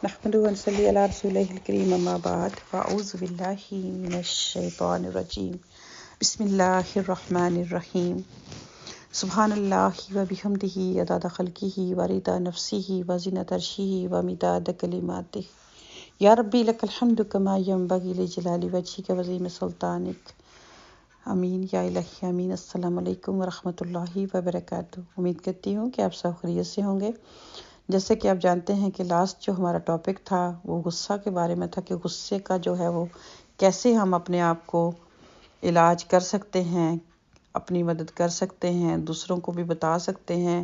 نحمده ونصلي على رسوله الكريم اما بعد فاعوذ بالله من الشیطان الرجیم بسم اللہ الرحمن الرحیم سبحان اللہ وبحمدہ عدد خلقہ ورضا نفسہ وزنة عرشہ ومداد کلماتہ یا ربی لک الحمد کما ینبغی لجلال وجہک وعظیم سلطانک امین یا الہی امین۔ السلام علیکم ورحمۃ اللہ وبرکاتہ۔ امید کرتی ہوں کہ آپ سب خیریت سے ہوں گے۔ جیسے کہ آپ جانتے ہیں کہ لاسٹ جو ہمارا ٹاپک تھا وہ غصہ کے بارے میں تھا کہ غصے کا جو ہے وہ کیسے ہم اپنے آپ کو علاج کر سکتے ہیں، اپنی مدد کر سکتے ہیں، دوسروں کو بھی بتا سکتے ہیں۔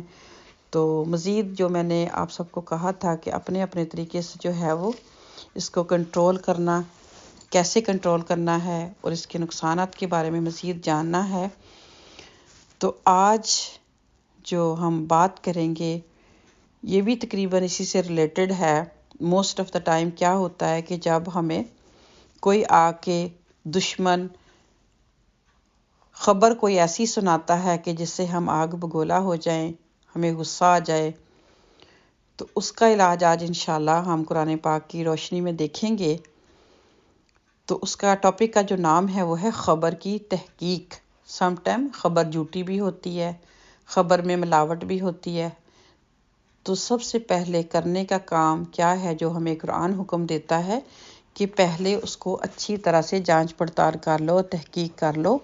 تو مزید جو میں نے آپ سب کو کہا تھا کہ اپنے اپنے طریقے سے جو ہے وہ اس کو کنٹرول کرنا، کیسے کنٹرول کرنا ہے اور اس کے نقصانات کے بارے میں مزید جاننا ہے۔ تو آج جو ہم بات کریں گے یہ بھی تقریباً اسی سے ریلیٹڈ ہے۔ موسٹ آف دا ٹائم کیا ہوتا ہے کہ جب ہمیں کوئی آ کے دشمن خبر کوئی ایسی سناتا ہے کہ جس سے ہم آگ بگولا ہو جائیں، ہمیں غصہ آ جائے، تو اس کا علاج آج انشاءاللہ ہم قرآن پاک کی روشنی میں دیکھیں گے۔ تو اس کا ٹاپک کا جو نام ہے وہ ہے خبر کی تحقیق۔ سم ٹائم خبر جھوٹی بھی ہوتی ہے، خبر میں ملاوٹ بھی ہوتی ہے۔ تو سب سے پہلے کرنے کا کام کیا ہے جو ہمیں قرآن حکم دیتا ہے کہ پہلے اس کو اچھی طرح سے جانچ پڑتال کر لو، تحقیق کر لو،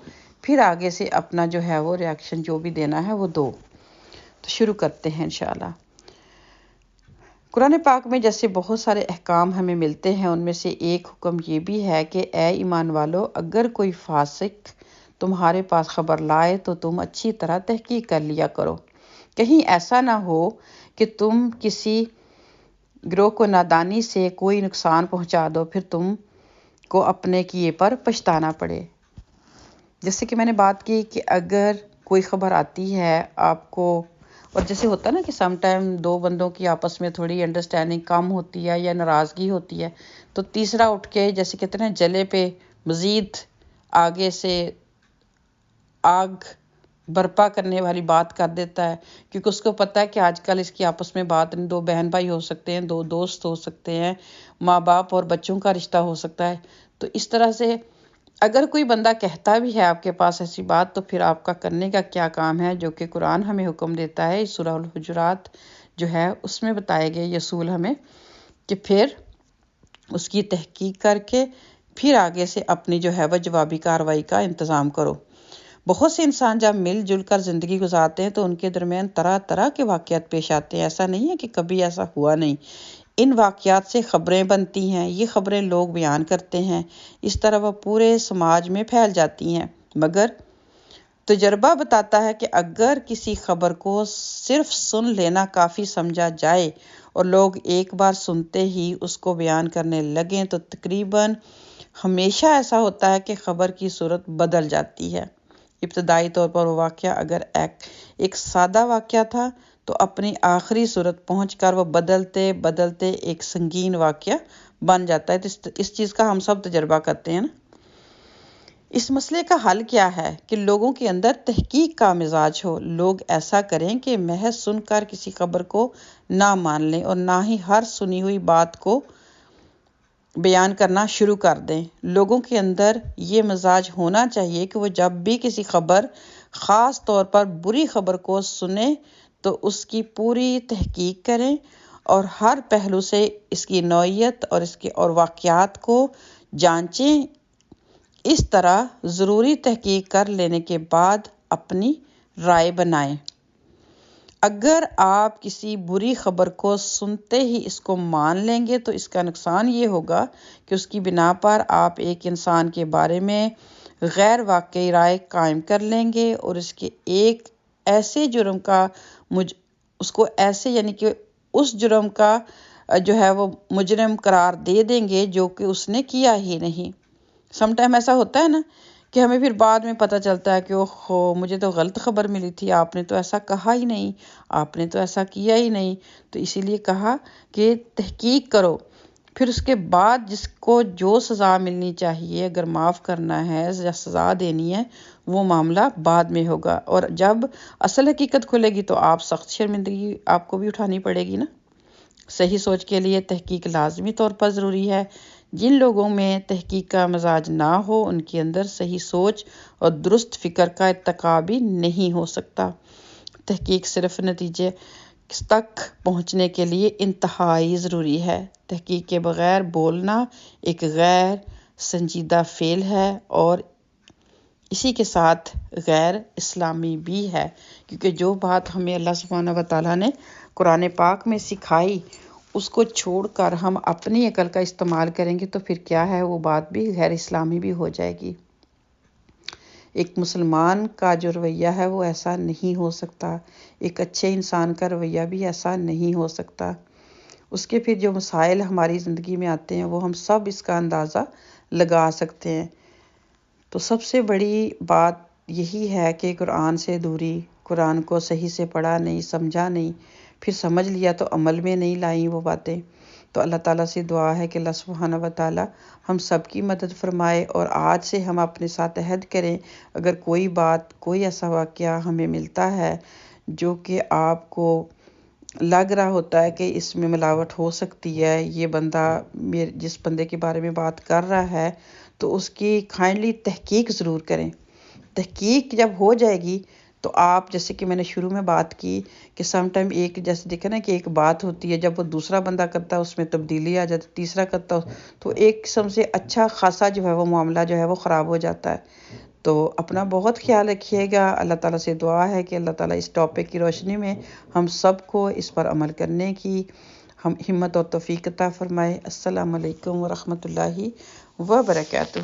پھر آگے سے اپنا جو ہے وہ ریاکشن جو بھی دینا ہے وہ دو۔ تو شروع کرتے ہیں انشاءاللہ۔ قرآن پاک میں جیسے بہت سارے احکام ہمیں ملتے ہیں، ان میں سے ایک حکم یہ بھی ہے کہ اے ایمان والو، اگر کوئی فاسق تمہارے پاس خبر لائے تو تم اچھی طرح تحقیق کر لیا کرو، کہیں ایسا نہ ہو کہ تم کسی گروہ کو نادانی سے کوئی نقصان پہنچا دو، پھر تم کو اپنے کیے پر پچھتانا پڑے۔ جیسے کہ میں نے بات کی کہ اگر کوئی خبر آتی ہے آپ کو، اور جیسے ہوتا ہے نا کہ سم ٹائم دو بندوں کی آپس میں تھوڑی انڈرسٹینڈنگ کم ہوتی ہے یا ناراضگی ہوتی ہے، تو تیسرا اٹھ کے جیسے کہتے ہیں جلے پہ مزید آگے سے آگ برپا کرنے والی بات کر دیتا ہے، کیونکہ اس کو پتہ ہے کہ آج کل اس کی آپس میں بات نہیں، دو بہن بھائی ہو سکتے ہیں، دو دوست ہو سکتے ہیں، ماں باپ اور بچوں کا رشتہ ہو سکتا ہے۔ تو اس طرح سے اگر کوئی بندہ کہتا بھی ہے آپ کے پاس ایسی بات، تو پھر آپ کا کرنے کا کیا کام ہے، جو کہ قرآن ہمیں حکم دیتا ہے۔ سورہ الحجرات جو ہے اس میں بتائے گئے یہ اصول ہمیں کہ پھر اس کی تحقیق کر کے پھر آگے سے اپنی جو ہے وہ جوابی کارروائی کا انتظام کرو۔ بہت سے انسان جب مل جل کر زندگی گزارتے ہیں تو ان کے درمیان طرح طرح کے واقعات پیش آتے ہیں۔ ایسا نہیں ہے کہ کبھی ایسا ہوا نہیں، ان واقعات سے خبریں بنتی ہیں، یہ خبریں لوگ بیان کرتے ہیں، اس طرح وہ پورے سماج میں پھیل جاتی ہیں۔ مگر تجربہ بتاتا ہے کہ اگر کسی خبر کو صرف سن لینا کافی سمجھا جائے اور لوگ ایک بار سنتے ہی اس کو بیان کرنے لگیں تو تقریباً ہمیشہ ایسا ہوتا ہے کہ خبر کی صورت بدل جاتی ہے۔ ابتدائی طور پر وہ واقعہ اگر ایک سادہ واقعہ تھا تو اپنی آخری صورت پہنچ کر وہ بدلتے بدلتے ایک سنگین واقعہ بن جاتا ہے۔ تو اس چیز کا ہم سب تجربہ کرتے ہیں نا۔ اس مسئلے کا حل کیا ہے کہ لوگوں کے اندر تحقیق کا مزاج ہو۔ لوگ ایسا کریں کہ محض سن کر کسی خبر کو نہ مان لیں اور نہ ہی ہر سنی ہوئی بات کو بیان کرنا شروع کر دیں۔ لوگوں کے اندر یہ مزاج ہونا چاہیے کہ وہ جب بھی کسی خبر، خاص طور پر بری خبر کو سنیں تو اس کی پوری تحقیق کریں اور ہر پہلو سے اس کی نوعیت اور واقعات کو جانچیں۔ اس طرح ضروری تحقیق کر لینے کے بعد اپنی رائے بنائیں۔ اگر آپ کسی بری خبر کو سنتے ہی اس کو مان لیں گے تو اس کا نقصان یہ ہوگا کہ اس کی بنا پر آپ ایک انسان کے بارے میں غیر واقعی رائے قائم کر لیں گے اور اس کے ایک ایسے جرم کا اس کو ایسے یعنی کہ اس جرم کا جو ہے وہ مجرم قرار دے دیں گے جو کہ اس نے کیا ہی نہیں۔ سم ٹائم ایسا ہوتا ہے نا کہ ہمیں پھر بعد میں پتہ چلتا ہے کہ اوہو مجھے تو غلط خبر ملی تھی، آپ نے تو ایسا کہا ہی نہیں، آپ نے تو ایسا کیا ہی نہیں۔ تو اسی لیے کہا کہ تحقیق کرو، پھر اس کے بعد جس کو جو سزا ملنی چاہیے، اگر معاف کرنا ہے یا سزا دینی ہے، وہ معاملہ بعد میں ہوگا، اور جب اصل حقیقت کھلے گی تو آپ سخت شرمندگی آپ کو بھی اٹھانی پڑے گی نا۔ صحیح سوچ کے لیے تحقیق لازمی طور پر ضروری ہے۔ جن لوگوں میں تحقیق کا مزاج نہ ہو ان کے اندر صحیح سوچ اور درست فکر کا ارتقا بھی نہیں ہو سکتا۔ تحقیق صرف نتیجے تک پہنچنے کے لیے انتہائی ضروری ہے۔ تحقیق کے بغیر بولنا ایک غیر سنجیدہ فعل ہے اور اسی کے ساتھ غیر اسلامی بھی ہے، کیونکہ جو بات ہمیں اللہ سبحانہ و تعالیٰ نے قرآن پاک میں سکھائی اس کو چھوڑ کر ہم اپنی عقل کا استعمال کریں گے تو پھر کیا ہے، وہ بات بھی غیر اسلامی بھی ہو جائے گی۔ ایک مسلمان کا جو رویہ ہے وہ ایسا نہیں ہو سکتا، ایک اچھے انسان کا رویہ بھی ایسا نہیں ہو سکتا۔ اس کے پھر جو مسائل ہماری زندگی میں آتے ہیں وہ ہم سب اس کا اندازہ لگا سکتے ہیں۔ تو سب سے بڑی بات یہی ہے کہ قرآن سے دوری، قرآن کو صحیح سے پڑھا نہیں، سمجھا نہیں، پھر سمجھ لیا تو عمل میں نہیں لائیں وہ باتیں۔ تو اللہ تعالیٰ سے دعا ہے کہ اللہ سبحانہ و تعالیٰ ہم سب کی مدد فرمائے، اور آج سے ہم اپنے ساتھ عہد کریں اگر کوئی بات، کوئی ایسا واقعہ ہمیں ملتا ہے جو کہ آپ کو لگ رہا ہوتا ہے کہ اس میں ملاوٹ ہو سکتی ہے، یہ بندہ جس بندے کے بارے میں بات کر رہا ہے تو اس کی کائنڈلی تحقیق ضرور کریں۔ تحقیق جب ہو جائے گی تو آپ، جیسے کہ میں نے شروع میں بات کی کہ سم ٹائم ایک جیسے دیکھا نا کہ ایک بات ہوتی ہے، جب وہ دوسرا بندہ کرتا ہے اس میں تبدیلی آ جاتی، تیسرا کرتا تو ایک قسم سے اچھا خاصا جو ہے وہ معاملہ جو ہے وہ خراب ہو جاتا ہے۔ تو اپنا بہت خیال رکھیے گا۔ اللہ تعالیٰ سے دعا ہے کہ اللہ تعالیٰ اس ٹاپک کی روشنی میں ہم سب کو اس پر عمل کرنے کی ہم ہمت اور توفیق عطا فرمائے۔ السلام علیکم ورحمۃ اللہ وبرکاتہ۔